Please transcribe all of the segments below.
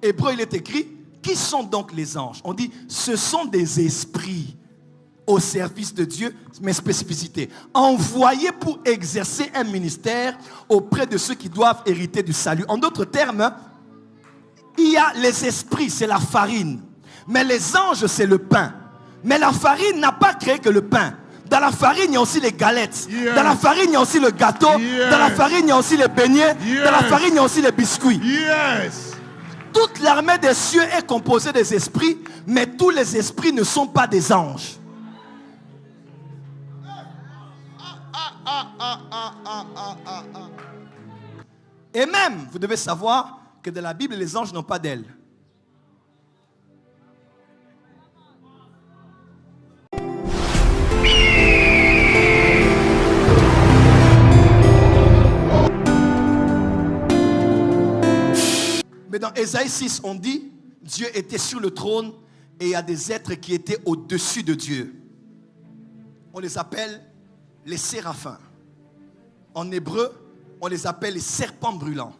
hébreu, il est écrit, qui sont donc les anges? On dit, ce sont des esprits au service de Dieu, mais spécificité, envoyés pour exercer un ministère auprès de ceux qui doivent hériter du salut. En d'autres termes, il y a les esprits, c'est la farine, mais les anges, c'est le pain. Mais la farine n'a pas créé que le pain. Dans la farine, il y a aussi les galettes. Yes. Dans la farine, il y a aussi le gâteau. Yes. Dans la farine, il y a aussi les beignets. Yes. Dans la farine, il y a aussi les biscuits. Yes. Toute l'armée des cieux est composée des esprits, mais tous les esprits ne sont pas des anges. Et même, vous devez savoir que dans la Bible, les anges n'ont pas d'ailes. Mais dans Ésaïe 6, on dit, Dieu était sur le trône et il y a des êtres qui étaient au-dessus de Dieu. On les appelle les séraphins. En hébreu, on les appelle les serpents brûlants.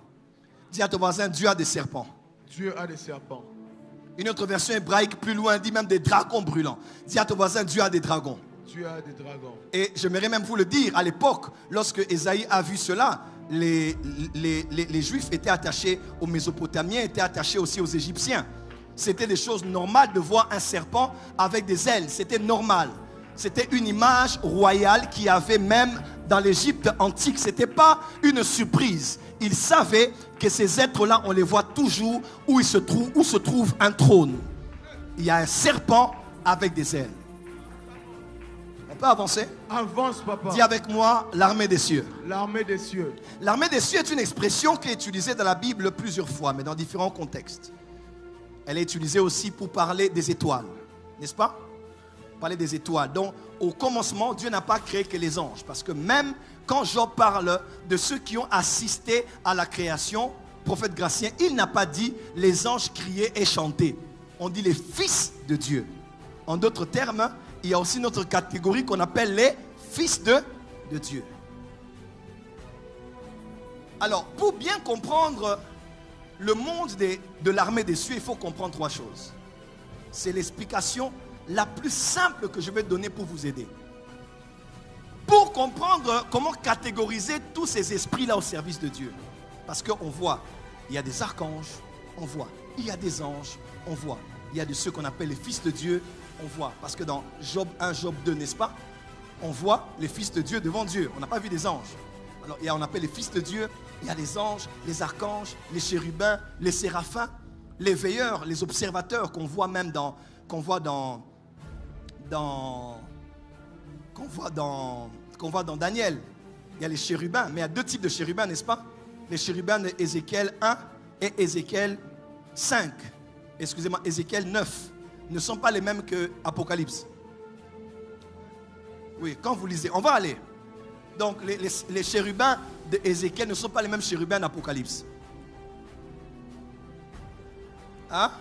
Dis à ton voisin, Dieu a des serpents. Dieu a des serpents. Une autre version hébraïque plus loin dit même des dragons brûlants. Dis à ton voisin, Dieu a des dragons. Dieu a des dragons. Et j'aimerais même vous le dire, à l'époque, lorsque Ésaïe a vu cela, les Juifs étaient attachés aux Mésopotamiens, étaient attachés aussi aux Égyptiens. C'était des choses normales de voir un serpent avec des ailes. C'était normal. C'était une image royale qui avait même dans l'Égypte antique. Ce n'était pas une surprise. Ils savaient que ces êtres-là, on les voit toujours où se trouve un trône. Il y a un serpent avec des ailes. On peut avancer? Avance, papa. Dis avec moi, l'armée des cieux. L'armée des cieux. L'armée des cieux est une expression qui est utilisée dans la Bible plusieurs fois, mais dans différents contextes. Elle est utilisée aussi pour parler des étoiles, n'est-ce pas? Parler des étoiles. Donc, au commencement, Dieu n'a pas créé que les anges. Parce que même quand Job parle de ceux qui ont assisté à la création, prophète Gratien, il n'a pas dit les anges criaient et chantaient. On dit les fils de Dieu. En d'autres termes, il y a aussi une autre catégorie qu'on appelle les fils de Dieu. Alors, pour bien comprendre le monde de l'armée des cieux, il faut comprendre trois choses. C'est l'explication la plus simple que je vais donner pour vous aider. Pour comprendre comment catégoriser tous ces esprits-là au service de Dieu. Parce qu'on voit, il y a des archanges, on voit, il y a des anges, on voit. Il y a de ceux qu'on appelle les fils de Dieu, on voit. Parce que dans Job 1, Job 2, n'est-ce pas? On voit les fils de Dieu devant Dieu. On n'a pas vu des anges. Alors, on appelle les fils de Dieu, il y a les anges, les archanges, les chérubins, les séraphins, les veilleurs, les observateurs qu'on voit même dans Daniel. Il y a les chérubins, mais il y a deux types de chérubins, n'est-ce pas? Les chérubins d'Ézéchiel 1 et Ézéchiel 5. Excusez-moi, Ézéchiel 9 ne sont pas les mêmes que Apocalypse. Oui, quand vous lisez, on va aller. Donc, les chérubins d'Ézéchiel ne sont pas les mêmes chérubins d'Apocalypse. Hein?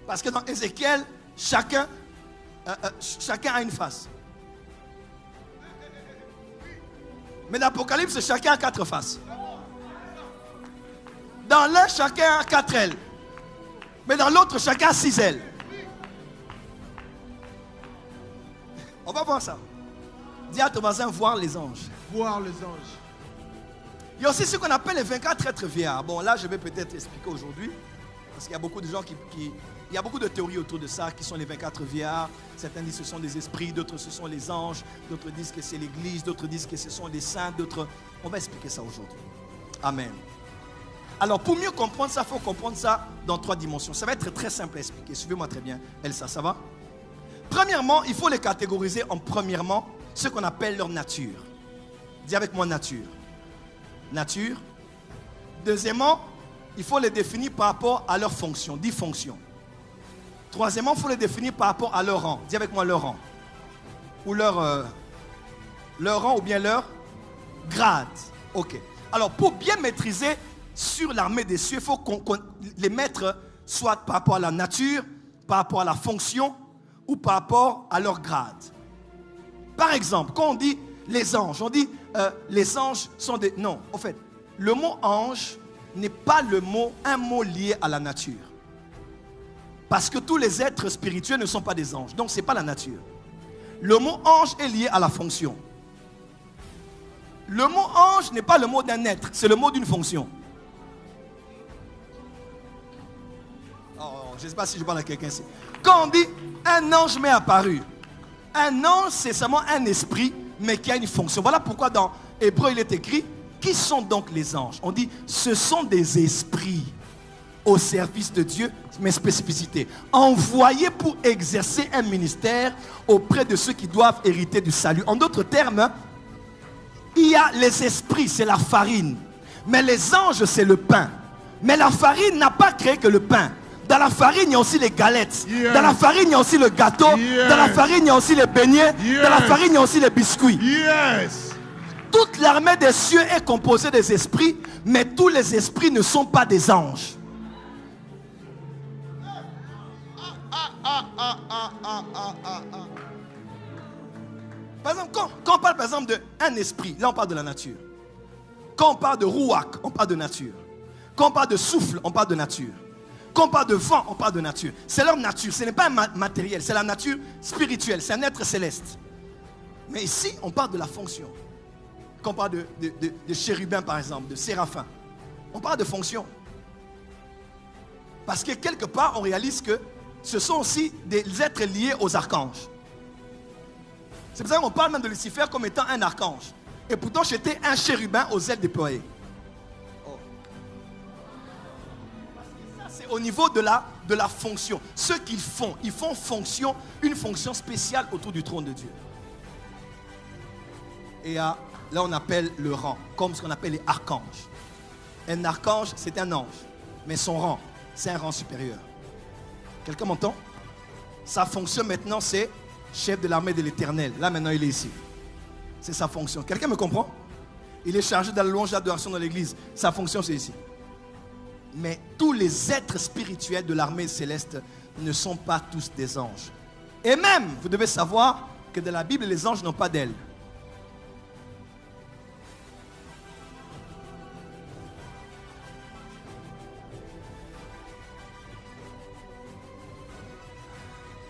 Parce que dans Ézéchiel, chacun a une face. Mais dans l'Apocalypse, chacun a 4 faces. Dans l'un, chacun a 4 ailes. Mais dans l'autre, chacun a 6 ailes. On va voir ça. Dis à ton voisin, voir les anges. Voir les anges. Il y a aussi ce qu'on appelle les 24 êtres vieillards. Bon, là, je vais peut-être expliquer aujourd'hui. Parce qu'il y a beaucoup de gens il y a beaucoup de théories autour de ça, qui sont les 24 vieillards. Certains disent que ce sont des esprits, d'autres ce sont les anges, d'autres disent que c'est l'église, d'autres disent que ce sont les saints, d'autres... On va expliquer ça aujourd'hui. Amen. Alors, pour mieux comprendre ça, il faut comprendre ça dans 3 dimensions. Ça va être très simple à expliquer. Suivez-moi très bien. Elsa, ça va? Premièrement, il faut les catégoriser en premièrement, ce qu'on appelle leur nature. Dis avec moi nature. Nature. Deuxièmement, il faut les définir par rapport à leur fonction. Dis fonction. Troisièmement, il faut les définir par rapport à leur rang. Dis avec moi leur rang. Ou leur rang ou bien leur grade. Ok. Alors, pour bien maîtriser sur l'armée des cieux, il faut qu'on les mette soit par rapport à la nature, par rapport à la fonction ou par rapport à leur grade. Par exemple, quand on dit les anges, on dit les anges sont des... Non, en fait, le mot ange n'est pas un mot lié à la nature. Parce que tous les êtres spirituels ne sont pas des anges. Donc ce n'est pas la nature. Le mot ange est lié à la fonction. Le mot ange n'est pas le mot d'un être, c'est le mot d'une fonction. Oh, je ne sais pas si je parle à quelqu'un ici. Quand on dit un ange m'est apparu, un ange c'est seulement un esprit, mais qui a une fonction. Voilà pourquoi dans Hébreu il est écrit, qui sont donc les anges? On dit, ce sont des esprits au service de Dieu, mais spécificité, envoyés pour exercer un ministère auprès de ceux qui doivent hériter du salut. En d'autres termes, il y a les esprits, c'est la farine, mais les anges, c'est le pain. Mais la farine n'a pas créé que le pain. Dans la farine, il y a aussi les galettes. Yes. Dans la farine, il y a aussi le gâteau. Yes. Dans la farine, il y a aussi les beignets. Yes. Dans la farine, il y a aussi les biscuits. Yes. Toute l'armée des cieux est composée des esprits, mais tous les esprits ne sont pas des anges. Par exemple, quand on parle par exemple d'un esprit, là on parle de la nature. Quand on parle de rouak, on parle de nature. Quand on parle de souffle, on parle de nature. Quand on parle de vent, on parle de nature. C'est leur nature, ce n'est pas un matériel, c'est la nature spirituelle, c'est un être céleste. Mais ici, on parle de la fonction. Quand on parle de chérubin par exemple, de séraphin, on parle de fonction. Parce que quelque part, on réalise que ce sont aussi des êtres liés aux archanges. C'est pour ça qu'on parle même de Lucifer comme étant un archange. Et pourtant, j'étais un chérubin aux ailes déployées. Oh. Parce que ça, c'est au niveau de la fonction. Ce qu'ils font, ils font une fonction spéciale autour du trône de Dieu. Et là, on appelle le rang, comme ce qu'on appelle les archanges. Un archange, c'est un ange. Mais son rang, c'est un rang supérieur. Quelqu'un m'entend? Sa fonction maintenant, c'est chef de l'armée de l'Éternel. Là, maintenant, il est ici. C'est sa fonction. Quelqu'un me comprend? Il est chargé de la louange et de l'adoration dans l'église. Sa fonction, c'est ici. Mais tous les êtres spirituels de l'armée céleste ne sont pas tous des anges. Et même, vous devez savoir que dans la Bible, les anges n'ont pas d'ailes.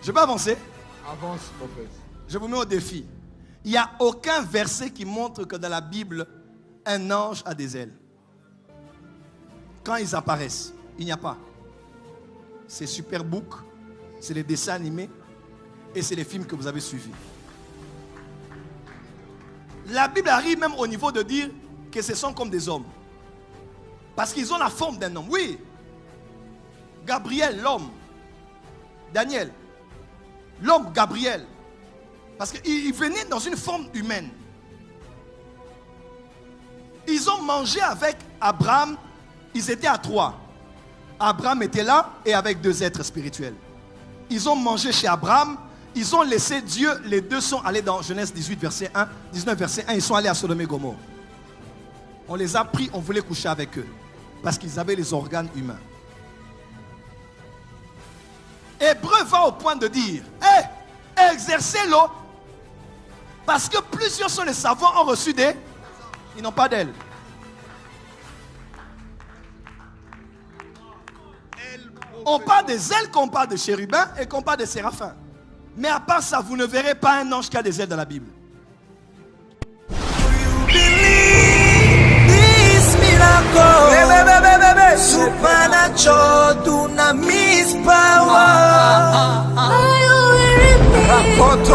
Je peux avancer? Avance, prophète. Je vous mets au défi. Il n'y a aucun verset qui montre que dans la Bible, un ange a des ailes. Quand ils apparaissent, il n'y a pas. C'est Superbook, c'est les dessins animés et c'est les films que vous avez suivis. La Bible arrive même au niveau de dire que ce sont comme des hommes. Parce qu'ils ont la forme d'un homme. Oui. Gabriel, l'homme. Daniel, l'homme Gabriel. Parce qu'il venait dans une forme humaine. Ils ont mangé avec Abraham. Ils étaient à 3. Abraham était là et avec 2 êtres spirituels. Ils ont mangé chez Abraham. Ils ont laissé Dieu. Les 2 sont allés dans Genèse 18, verset 1. 19, verset 1. Ils sont allés à Sodome et Gomorrhe. On les a pris. On voulait coucher avec eux. Parce qu'ils avaient les organes humains. Hébreu va au point de dire, exercez-le, parce que plusieurs sont les savants ont reçu des, ils n'ont pas d'ailes. On parle des ailes qu'on parle de chérubins et qu'on parle de séraphins. Mais à part ça, vous ne verrez pas un ange qui a des ailes dans la Bible. Supernatural dunamis power. Are you hearing me?